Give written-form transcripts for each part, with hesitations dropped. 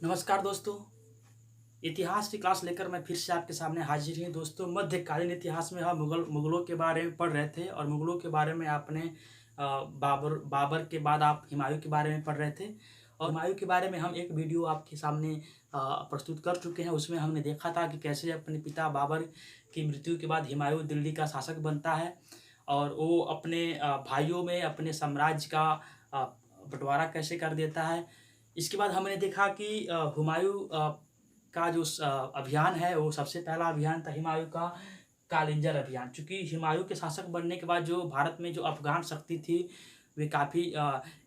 नमस्कार दोस्तों। इतिहास की क्लास लेकर मैं फिर से आपके सामने हाजिर हूँ दोस्तों। मध्यकालीन इतिहास में हम मुगलों के बारे में पढ़ रहे थे और मुगलों के बारे में आपने बाबर बाबर के बाद आप हुमायूं के बारे में पढ़ रहे थे। और हुमायूं के बारे में हम एक वीडियो आपके सामने प्रस्तुत कर चुके हैं। उसमें हमने देखा था कि कैसे अपने पिता बाबर की मृत्यु के बाद हुमायूं दिल्ली का शासक बनता है और वो अपने भाइयों में अपने साम्राज्य का अ, बँटवारा कैसे कर देता है। इसके बाद हमने देखा कि हुमायूं का जो अभियान है, वो सबसे पहला अभियान था हुमायूं का कालिंजर अभियान। चूँकि हुमायूं के शासक बनने के बाद जो भारत में जो अफ़गान शक्ति थी, वे काफ़ी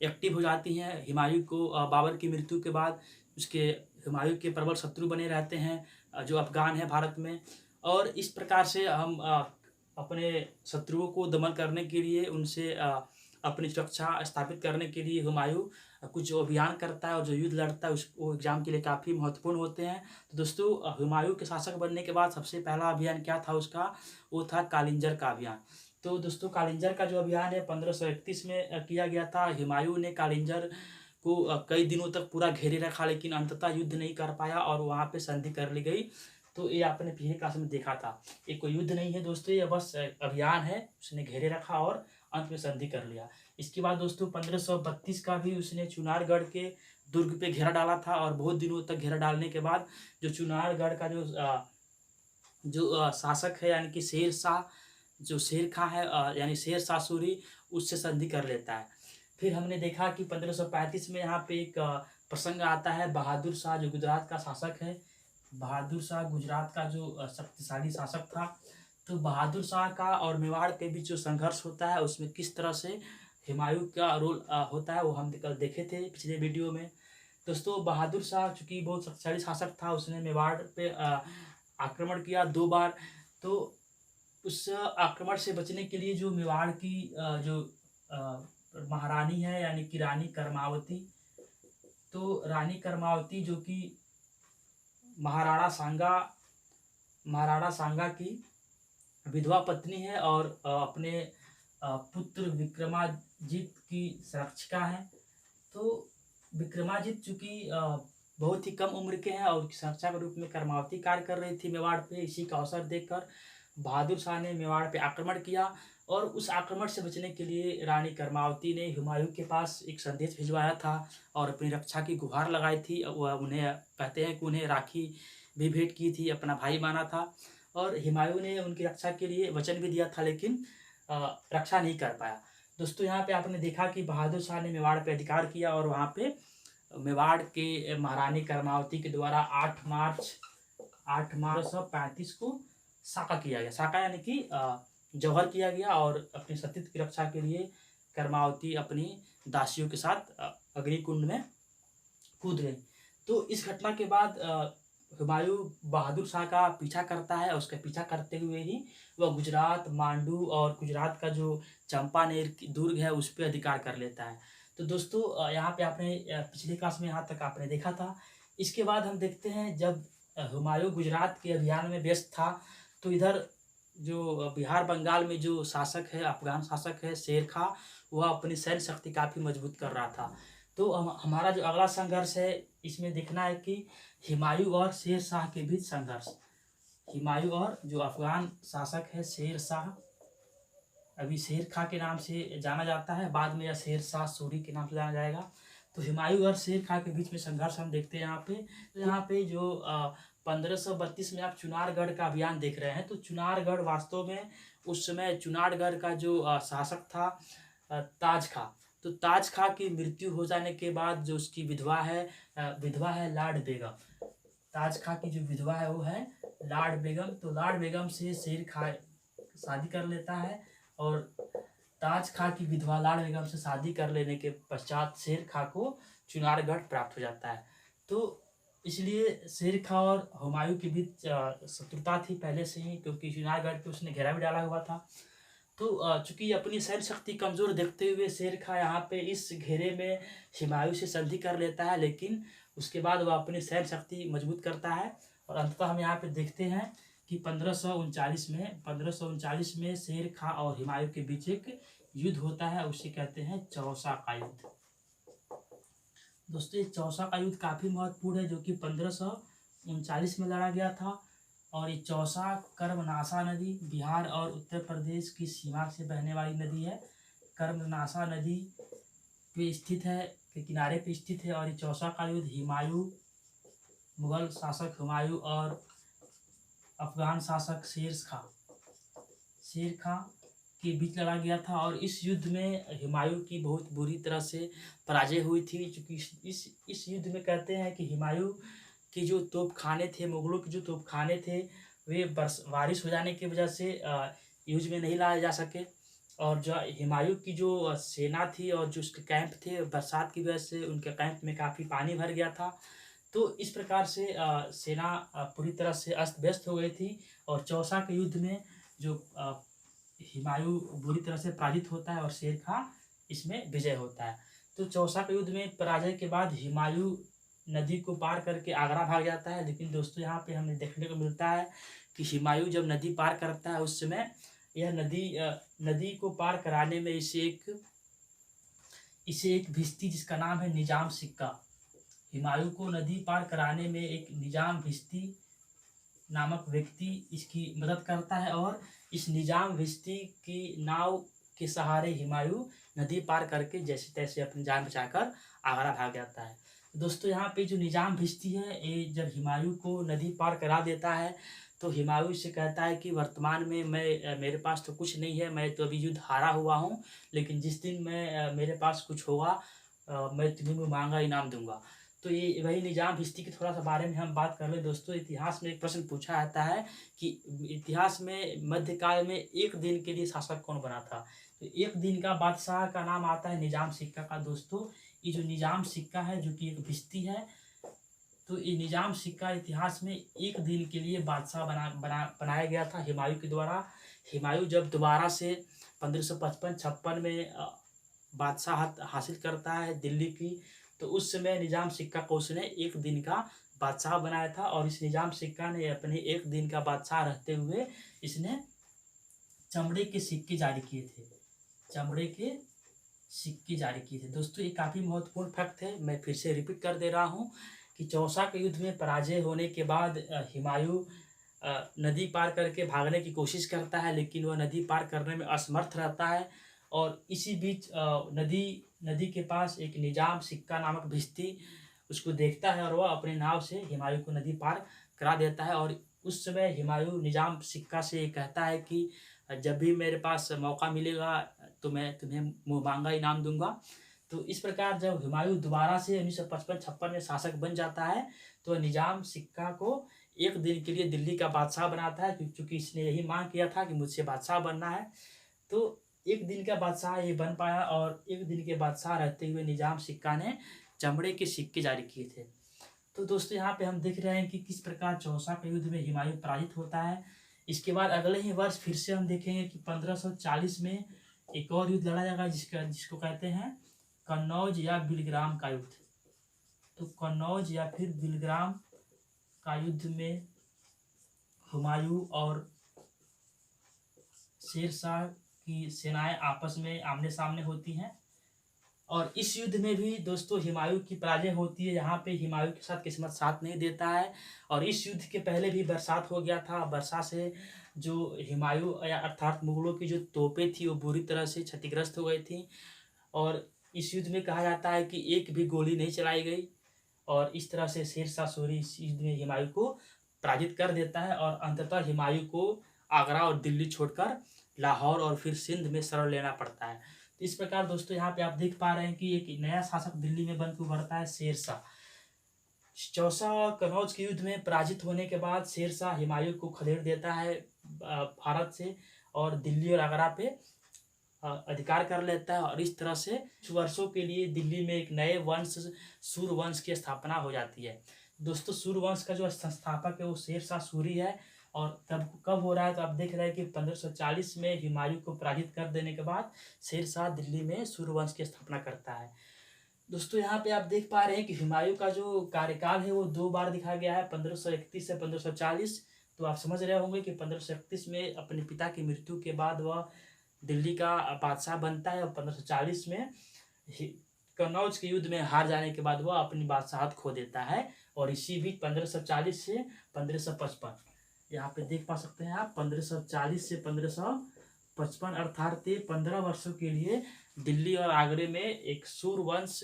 एक्टिव हो जाती हैं। हुमायूं को बाबर की मृत्यु के बाद उसके हुमायूं के प्रबल शत्रु बने रहते हैं जो अफ़गान है भारत में। और इस प्रकार से हम अपने शत्रुओं को दमन करने के लिए उनसे अपनी सुरक्षा स्थापित करने के लिए हुमायूं कुछ जो अभियान करता है और जो युद्ध लड़ता है उस वो एग्ज़ाम के लिए काफ़ी महत्वपूर्ण होते हैं। तो दोस्तों हुमायूं के शासक बनने के बाद सबसे पहला अभियान क्या था उसका, वो था कालिंजर का अभियान। तो दोस्तों कालिंजर का जो अभियान है 1531 में किया गया था। हुमायूं ने कालिंजर को कई दिनों तक पूरा घेरे रखा लेकिन अंततः युद्ध नहीं कर पाया और वहाँ पे संधि कर ली गई। तो ये आपने पिछले क्लास में देखा था। ये कोई युद्ध नहीं है दोस्तों, ये बस अभियान है। उसने घेरे रखा और अंत में संधि कर लिया। इसके बाद दोस्तों 1532 का भी उसने चुनारगढ़ के दुर्ग पे घेरा डाला था और बहुत दिनों तक घेरा डालने के बाद जो चुनारगढ़ का जो शासक है यानी कि शेर शाह, जो शेर खां है यानी शेर शाह सूरी, उससे संधि कर लेता है। फिर हमने देखा कि 1535 में यहाँ पे एक प्रसंग आता है। बहादुर शाह जो गुजरात का शासक है, बहादुर शाह गुजरात का जो शक्तिशाली शासक था। तो बहादुर शाह का और मेवाड़ के बीच जो संघर्ष होता है उसमें किस तरह से हुमायूं का रोल होता है वो हम कल देखे थे पिछले वीडियो में। दोस्तों बहादुर शाह चूँकि बहुत शक्तिशाली शासक था, उसने मेवाड़ पे आक्रमण किया 2 बार। तो उस आक्रमण से बचने के लिए जो मेवाड़ की जो महारानी है यानी कि रानी करमावती, तो रानी करमावती जो कि महाराणा सांगा महाराणा सांगा की विधवा पत्नी है और अपने पुत्र विक्रमाजित की संरक्षिका हैं। तो विक्रमाजित चूँकि बहुत ही कम उम्र के हैं और उनकी संरक्षा के रूप में करमावती कार्य कर रही थी मेवाड़ पे। इसी का अवसर देखकर बहादुर शाह ने मेवाड़ पे आक्रमण किया और उस आक्रमण से बचने के लिए रानी करमावती ने हुमायूं के पास एक संदेश भिजवाया था और अपनी रक्षा की गुहार लगाई थी। वह उन्हें कहते हैं कि उन्हें राखी भी भेंट की थी, अपना भाई माना था और हुमायूं ने उनकी रक्षा के लिए वचन भी दिया था लेकिन रक्षा नहीं कर पाया। दोस्तों यहाँ पे आपने देखा कि बहादुर शाह ने मेवाड़ पे अधिकार किया और वहाँ पे मेवाड़ के महारानी करमावती के द्वारा 8 मार्च 1535 को साका किया गया। साका यानी कि जौहर किया गया और अपने सतीत्व की रक्षा के लिए करमावती अपनी दासियों के साथ अग्निकुंड में कूद गई। तो इस घटना के बाद हुमायूं बहादुर शाह का पीछा करता है और उसका पीछा करते हुए ही वह गुजरात, मांडू और गुजरात का जो चंपानेर की दुर्ग है उस पे अधिकार कर लेता है। तो दोस्तों यहाँ पे आपने पिछली क्लास में यहाँ तक आपने देखा था। इसके बाद हम देखते हैं जब हुमायूं गुजरात के अभियान में व्यस्त था, तो इधर जो बिहार बंगाल में जो शासक है, अफ़गान शासक है शेर खां, वह अपनी सैन्य शक्ति काफ़ी मजबूत कर रहा था। तो हमारा जो अगला संघर्ष है इसमें देखना है कि हुमायूं और शेर शाह के बीच संघर्ष। हुमायूं और जो अफ़गान शासक है शेर शाह, अभी शेर खां के नाम से जाना जाता है, बाद में यह शेर शाह सूरी के नाम से जाना जाएगा। तो हुमायूं और शेर खां के बीच में संघर्ष हम देखते हैं यहाँ पे। तो यहाँ पे जो 1532 में आप चुनारगढ़ का अभियान देख रहे हैं, तो चुनारगढ़ वास्तव में उस समय चुनारगढ़ का जो शासक था ताज खां। तो ताज खां की मृत्यु हो जाने के बाद जो उसकी विधवा है लाड बेगम। ताज खां की जो विधवा है वो है लाड बेगम। तो लाड बेगम से शेर खां शादी कर लेता है और ताज खां की विधवा लाड बेगम से शादी कर लेने के पश्चात शेर खां को चुनारगढ़ प्राप्त हो जाता है। तो इसलिए शेर खां और हुमायूं के बीच शत्रुता थी पहले से ही, क्योंकि चुनारगढ़ पे उसने घेरा भी डाला हुआ था। तो चूँकि अपनी सैन्य शक्ति कमज़ोर देखते हुए शेर खां यहाँ पे इस घेरे में हुमायूं से संधि कर लेता है, लेकिन उसके बाद वह अपनी सैन्य शक्ति मजबूत करता है और अंततः हम यहाँ पे देखते हैं कि 1539 में शेर खां और हुमायूं के बीच एक युद्ध होता है, उसे कहते हैं चौसा का युद्ध। दोस्तों ये चौसा का युद्ध काफ़ी महत्वपूर्ण है, जो कि 1539 में लड़ा गया था। और ये चौसा कर्मनाशा नदी बिहार और उत्तर प्रदेश की सीमा से बहने वाली नदी है। कर्मनाशा नदी पे स्थित है, के किनारे पे स्थित है। और ये चौसा का युद्ध मुगल शासक हुमायूं और अफगान शासक शेर खां के बीच लड़ा गया था। और इस युद्ध में हुमायूं की बहुत बुरी तरह से पराजय हुई थी, क्योंकि इस युद्ध में कहते हैं कि हुमायूं की जो तोपखाने थे, मुगलों के जो तोपखाने थे, वे बारिश हो जाने की वजह से यूज में नहीं लाए जा सके। और जो हुमायूं की जो सेना थी और जो उसके कैंप थे, बरसात की वजह से उनके कैंप में काफ़ी पानी भर गया था। तो इस प्रकार से सेना पूरी तरह से अस्त व्यस्त हो गई थी। और चौसा के युद्ध में जो हुमायूं बुरी तरह से पराजित होता है और शेर खां इसमें विजय होता है। तो चौसा के युद्ध में पराजय के बाद हुमायूं नदी को पार करके आगरा भाग जाता है। लेकिन दोस्तों यहाँ पे हमें देखने को मिलता है कि हुमायूं जब नदी पार करता है, उस समय यह नदी को पार कराने में इसे एक भिश्ती, जिसका नाम है निजाम सिक्का, हुमायूं को नदी पार कराने में एक निजाम भिश्ती नामक व्यक्ति इसकी मदद करता है। और इस निजाम भिश्ती की नाव के सहारे हुमायूं नदी पार करके जैसे तैसे अपनी जान बचाकर आगरा भाग जाता है। दोस्तों यहाँ पे जो निजाम भिश्ती है, ये जब हुमायूं को नदी पार करा देता है, तो हुमायूं से कहता है कि वर्तमान में मेरे पास तो कुछ नहीं है, मैं तो अभी युद्ध हारा हुआ हूँ, लेकिन जिस दिन मेरे पास कुछ होगा, मैं तुम्हें मांगा इनाम दूंगा। तो ये वही निजाम भिश्ती के थोड़ा सा बारे में हम बात कर ले। दोस्तों इतिहास में एक प्रश्न पूछा जाता है कि इतिहास में मध्यकाल में एक दिन के लिए शासक कौन बना था। तो एक दिन का बादशाह का नाम आता है निजाम सिक्का का। दोस्तों ये जो निजाम सिक्का है, जो कि एक भिश्ती है, तो ये निजाम सिक्का इतिहास में एक दिन के लिए बादशाह बनाया गया था हुमायूं के द्वारा। हुमायूं जब दोबारा से 1555-56 में बादशाहत हासिल करता है दिल्ली की, तो उस समय निजाम सिक्का को उसने एक दिन का बादशाह बनाया था। और इस निजाम सिक्का ने अपने एक दिन का बादशाह रहते हुए इसने चमड़े के सिक्के जारी किए थे। चमड़े के सिक्के जारी किए थे। दोस्तों ये काफ़ी महत्वपूर्ण फैक्ट है, मैं फिर से रिपीट कर दे रहा हूँ कि चौसा के युद्ध में पराजय होने के बाद हुमायूं नदी पार करके भागने की कोशिश करता है, लेकिन वह नदी पार करने में असमर्थ रहता है। और इसी बीच नदी के पास एक निजाम सिक्का नामक भिश्ती उसको देखता है, और वह अपने नाव से हुमायूं को नदी पार करा देता है। और उस समय हुमायूं निजाम सिक्का से कहता है कि जब भी मेरे पास मौका मिलेगा तो मैं तुम्हें मुँह मांगा इनाम दूंगा। तो इस प्रकार जब हुमायूं दोबारा से 1955-56 में शासक बन जाता है, तो निजाम सिक्का को एक दिन के लिए दिल्ली का बादशाह बनाता है, क्योंकि इसने यही मांग किया था कि मुझसे बादशाह बनना है। तो एक दिन का बादशाह ये बन पाया, और एक दिन के बादशाह रहते हुए निजाम सिक्का ने चमड़े के सिक्के जारी किए थे। तो दोस्तों यहाँ पे हम देख रहे हैं कि किस प्रकार चौसा के युद्ध में हुमायूं पराजित होता है। इसके बाद अगले ही वर्ष फिर से हम देखेंगे कि 1540 में एक और युद्ध लड़ा जाएगा, जिसको कहते हैं कन्नौज या बिलग्राम का युद्ध। तो कन्नौज या फिर बिलग्राम का युद्ध में हुमायूं और शेरशाह की सेनाएं आपस में आमने सामने होती हैं। और इस युद्ध में भी दोस्तों हुमायूं की पराजय होती है। यहाँ पे हुमायूं के साथ किस्मत साथ नहीं देता है। और इस युद्ध के पहले भी बरसात हो गया था। वर्षा से जो हुमायूं या अर्थात मुगलों की जो तोपें थी, वो बुरी तरह से क्षतिग्रस्त हो गई थी। और इस युद्ध में कहा जाता है कि एक भी गोली नहीं चलाई गई। और इस तरह से शेरशाह सूरी इस युद्ध में हुमायूं को पराजित कर देता है। और अंततः हुमायूं को आगरा और दिल्ली छोड़कर लाहौर और फिर सिंध में शरण लेना पड़ता है। तो इस प्रकार दोस्तों यहाँ पे आप देख पा रहे हैं कि एक नया शासक दिल्ली में बन के उभरता है, शेरशाह। चौसा और कन्नौज के युद्ध में पराजित होने के बाद शेरशाह हुमायूं को खदेड़ देता है भारत से, और दिल्ली और आगरा पे अधिकार कर लेता है। और इस तरह से कुछ वर्षों के लिए दिल्ली में एक नए वंश सूर्यवंश की स्थापना हो जाती है। दोस्तों सूर्यवंश का जो संस्थापक है वो शेरशाह सूरी है। और तब कब हो रहा है, तो आप देख रहे हैं कि 1540 में हुमायूं को पराजित कर देने के बाद शेरशाह दिल्ली में सूर्यवंश की स्थापना करता है। दोस्तों यहाँ पे आप देख पा रहे हैं कि हुमायूं का जो कार्यकाल है वो 2 बार दिखाया गया है, 1531 से 1540। तो आप समझ रहे होंगे कि 1531 में अपने पिता की मृत्यु के बाद वह दिल्ली का बादशाह बनता है, और 1540 में कन्नौज के युद्ध में हार जाने के बाद वह अपनी बादशाहत खो देता है। और इसी बीच 1540 से 1555, यहाँ पे देख पा सकते हैं आप, 1540 से 1555 अर्थात 15 वर्षों के लिए दिल्ली और आगरे में एक सूर्यवंश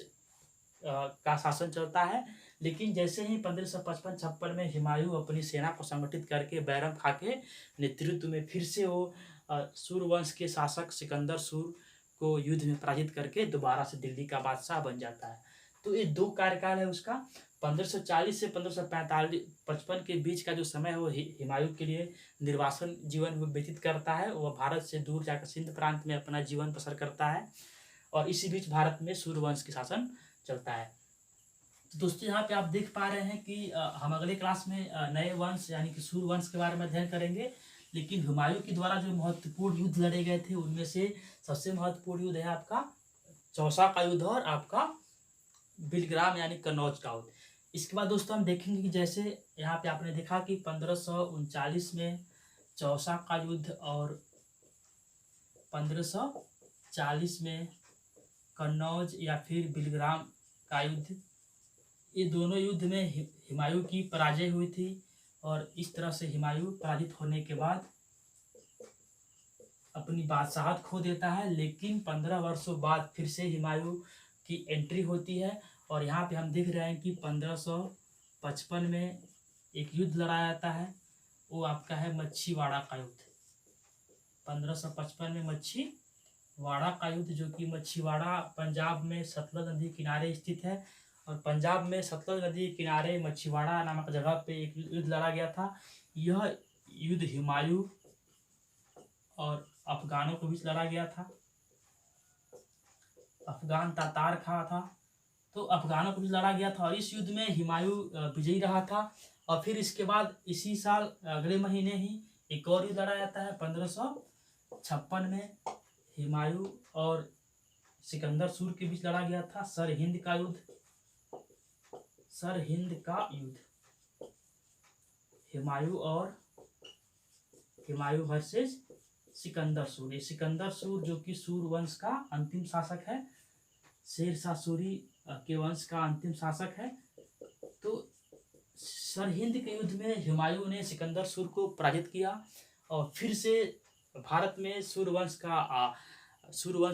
का शासन चलता है। लेकिन जैसे ही 1555-56 में हुमायूं अपनी सेना को संगठित करके बैरम खां के नेतृत्व में फिर से वो सूर्यवंश के शासक सिकंदर सूर को युद्ध में पराजित करके दोबारा से दिल्ली का बादशाह बन जाता है। तो ये 2 कार्यकाल है उसका। 1540 से 1555 के बीच का जो समय है वो हुमायूं के लिए निर्वासन जीवन व्यतीत करता है। वह भारत से दूर जाकर सिंध प्रांत में अपना जीवन बसर करता है और इसी बीच भारत में सूर्यवंश की शासन चलता है। तो दोस्तों यहाँ पे आप देख पा रहे हैं कि हम अगले क्लास में नए वंश यानी कि सूर्यवंश के बारे में अध्ययन करेंगे। लेकिन हुमायूं के द्वारा जो महत्वपूर्ण युद्ध लड़े गए थे उनमें से सबसे महत्वपूर्ण युद्ध है आपका चौसा का युद्ध और आपका बिलग्राम यानी कन्नौज का युद्ध। इसके बाद दोस्तों हम देखेंगे कि जैसे यहाँ पे आपने देखा कि 1539 में चौसा का युद्ध और 1540 में कन्नौज या फिर बिलग्राम का युद्ध, ये दोनों युद्ध में हुमायूं की पराजय हुई थी। और इस तरह से हुमायूं पराजित होने के बाद अपनी बादशाहत खो देता है। लेकिन 15 वर्षों बाद फिर से हुमायूं की एंट्री होती है और यहाँ पे हम देख रहे हैं कि 1555 में एक युद्ध लड़ा जाता है, वो आपका है मच्छीवाड़ा का युद्ध। 1555 में मच्छीवाड़ा का युद्ध, जो कि मच्छीवाड़ा पंजाब में सतलज नदी किनारे स्थित है। और पंजाब में सतलज नदी किनारे मच्छीवाड़ा नामक जगह पे एक युद्ध लड़ा गया था। यह युद्ध हुमायूं और अफगानों के बीच लड़ा गया था। अफगान तातार खा था, तो अफगानों के बीच लड़ा गया था और इस युद्ध में हुमायूं विजयी रहा था। और फिर इसके बाद इसी साल अगले महीने ही एक और युद्ध लड़ा जाता है 1556 में हुमायूं और सिकंदर सूर के बीच लड़ा गया था सरहिंद का युद्ध। सरहिंद का युद्ध हुमायूं वर्सेस सिकंदर सूर। ये सिकंदर सूर जो कि सूर्यवंश का अंतिम शासक है, शेरशाह सूरी के वंश का अंतिम शासक है। तो सरहिंद के युद्ध में हुमायूं ने सिकंदर सूर को पराजित किया और फिर से भारत में सूर्यवंश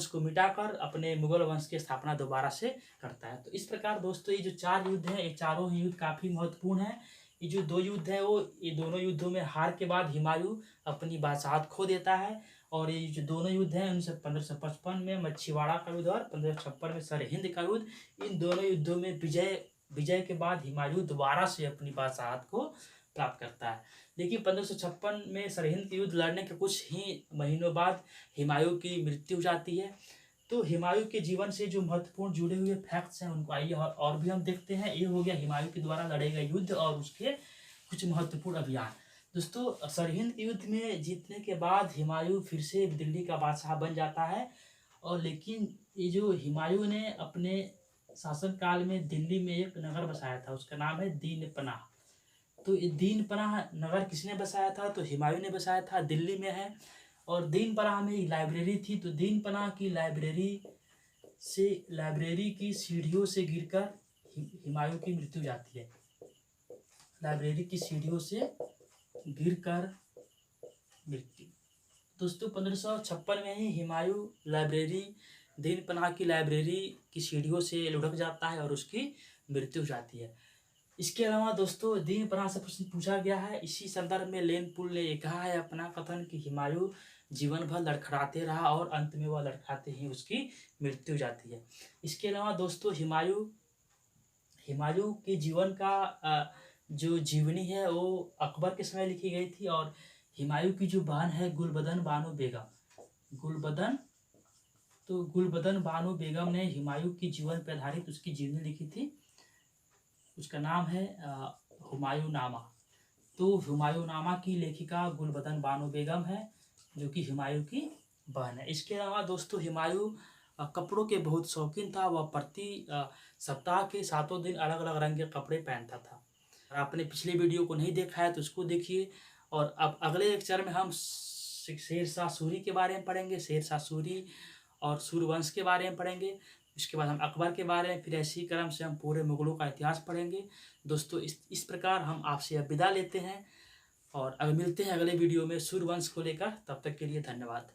को मिटाकर अपने मुगल वंश की स्थापना दोबारा से करता है। तो इस प्रकार दोस्तों ये जो 4 युद्ध हैं, ये चारों ही युद्ध काफ़ी महत्वपूर्ण हैं। ये जो 2 युद्ध हैं वो ये दोनों युद्धों में हार के बाद हुमायूं अपनी बादशाहत खो देता है। और ये जो दोनों युद्ध हैं उनसे 1555 में मच्छीवाड़ा का युद्ध और 1556 में सरहिंद का युद्ध, इन दोनों युद्धों में विजय के बाद हुमायूं दोबारा से अपनी बादशाहत को प्राप्त करता है। देखिए 1556 में सरहिंद के युद्ध लड़ने के कुछ ही महीनों बाद हुमायूं की मृत्यु हो जाती है। तो हुमायूं के जीवन से जो महत्वपूर्ण जुड़े हुए फैक्ट्स हैं उनको आइए और भी हम देखते हैं। ये हो गया हुमायूं के द्वारा लड़े गए युद्ध और उसके कुछ महत्वपूर्ण अभियान। दोस्तों सरहिंद के युद्ध में जीतने के बाद हुमायूं फिर से दिल्ली का बादशाह बन जाता है। और लेकिन ये जो हुमायूं ने अपने शासनकाल में दिल्ली में एक नगर बसाया था, उसका नाम है दीनपनाह। तो ये दीनपनाह नगर किसने बसाया था? तो हुमायूं ने बसाया था, दिल्ली में है। और दीनपनाह में एक लाइब्रेरी थी, तो दीनपनाह की लाइब्रेरी की सीढ़ियों से गिरकर हुमायूं की मृत्यु हो जाती है। लाइब्रेरी की सीढ़ियों से गिरकर मृत्यु। दोस्तों 1556 में ही हुमायूं दीनपनाह की लाइब्रेरी की सीढ़ियों से लुढ़क जाता है और उसकी मृत्यु हो जाती है। इसके अलावा दोस्तों दीनपनाह से प्रश्न पूछा गया है, इसी संदर्भ में लेन पुल ने कहा है अपना कथन कि हुमायूं जीवन भर लड़खड़ाते रहा और अंत में वह लड़खड़ाते ही उसकी मृत्यु हो जाती है। इसके अलावा दोस्तों हुमायूं के जीवन का जो जीवनी है वो अकबर के समय लिखी गई थी। और हुमायूं की जो बहन है गुलबदन बानो बेगम ने हुमायूं की जीवन पर आधारित उसकी जीवनी लिखी थी। उसका नाम है हुमायूंनामा। तो हुमायूंनामा की लेखिका गुलबदन बानो बेगम है, जो कि हुमायूं की बहन है। इसके अलावा दोस्तों हुमायूं कपड़ों के बहुत शौकीन था। वह प्रति सप्ताह के 7 दिन अलग अलग रंग के कपड़े पहनता था। आपने पिछले वीडियो को नहीं देखा है तो उसको देखिए। और अब अगले लेक्चर में हम शेरशाह सूरी के बारे में पढ़ेंगे, शेरशाह सूरी और सूर्यवंश के बारे में पढ़ेंगे। उसके बाद हम अकबर के बारे में, फिर ऐसे ही क्रम से हम पूरे मुगलों का इतिहास पढ़ेंगे। दोस्तों इस प्रकार हम आपसे अब विदा लेते हैं और अब मिलते हैं अगले वीडियो में सूर्यवंश को लेकर। तब तक के लिए धन्यवाद।